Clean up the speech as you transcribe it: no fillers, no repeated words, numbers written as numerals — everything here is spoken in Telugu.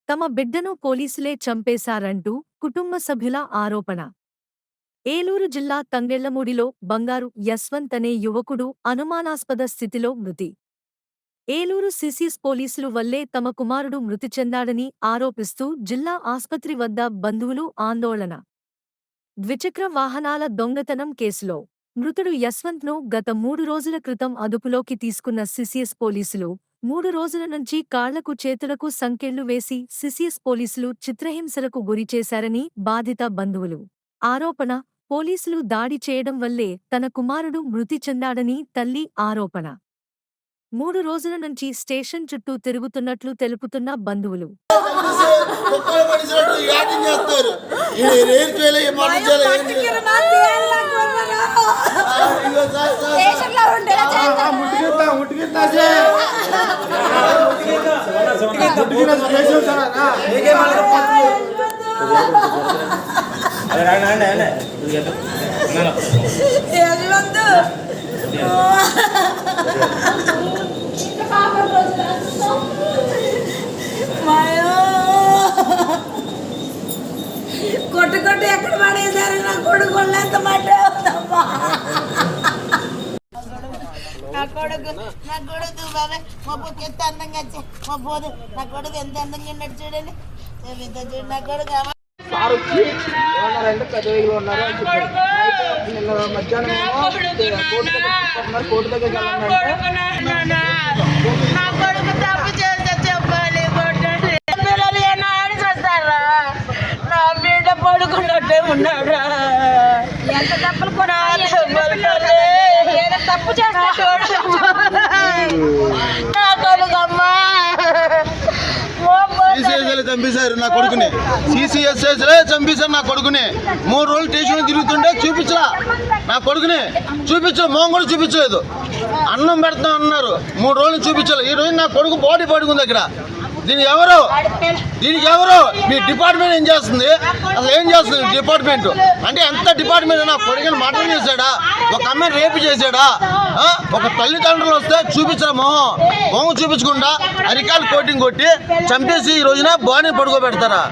తమ బిడ్డను పోలీసులే చంపేశారంటూ కుటుంబ సభ్యుల ఆరోపణ. ఏలూరు జిల్లా తంగెళ్లమూడిలో బంగారు యశ్వంత్ అనే యువకుడు అనుమానాస్పద స్థితిలో మృతి. ఏలూరు సిసిఎస్ పోలీసులు వల్లే తమ కుమారుడు మృతి చెందాడని ఆరోపిస్తూ జిల్లా ఆస్పత్రి వద్ద బంధువులు ఆందోళన. ద్విచక్ర వాహనాల దొంగతనం కేసులో మృతుడు యశ్వంత్ను గత 3 రోజుల క్రితం అదుపులోకి తీసుకున్న సిసిఎస్ పోలీసులు 3 రోజుల నుంచి కాళ్లకు చేతులకు సంకెళ్లు వేసి సిసిఎస్ పోలీసులు చిత్రహింసలకు గురిచేశారని బాధిత బంధువులు ఆరోపణ. పోలీసులు దాడి చేయడం వల్లే తన కుమారుడు మృతి చెందాడని తల్లి ఆరోపణ. 3 రోజుల నుంచి స్టేషన్ చుట్టూ తిరుగుతున్నట్లు తెలుపుతున్న బంధువులు. కొట్టు కొట్టు ఎక్కడ పడేసారు నా కొడుకు ఎంత మాట నా కొడుకు బాబా మా పొక్కు ఎంత అందంగా మా పోదు నా కొడుకు ఎంత అందంగా ఉన్నట్టు చూడండి చూడు నా కొడుకు సార్ వచ్చి ఏమన్నారంటే పెద్దవేలు ఉన్నారు అని చెప్పారు. నిన్న మధ్యాహ్నం కోర్టు దగ్గరికి వెళ్ళాలంటే తప్పు చేస్తే చెప్పాలి పిల్లలు ఏమో ఆడి చేస్తారా నా బిడ్డ పడుకున్నట్టే ఉన్నాడా ఎంత తప్పులు కూడా తప్పు చేస్తా నా కొడుకమ్మా చంపేశారు నా కొడుకుని. సిసిఎస్ఎస్లే చంపేశారు నా కొడుకుని. 3 రోజులు స్టేషన్ తిరుగుతుంటే చూపించలా నా కొడుకుని. మొహం కూడా చూపించలేదు. అన్నం పెడతాం అన్నారు, 3 రోజులు చూపించాలి. ఈ రోజు నా కొడుకు బాడీ పడుకుంది అక్కడ. దీనికి ఎవరు మీ డిపార్ట్మెంట్ ఏం చేస్తుంది? అసలు ఏం చేస్తుంది డిపార్ట్మెంట్? అంటే ఎంత డిపార్ట్మెంట్ నా కొడుకుని మర్డర్ చేశాడా? ఒక అమ్మాయిని రేపు చేశాడా? ఒక తల్లిదండ్రులు వస్తే చూపించరా మొహం చూపించకుండా అరికాలు కోటింగ్ కొట్టి చంపేసి ఈ రోజున బాడీని పడుకోబెడతారా?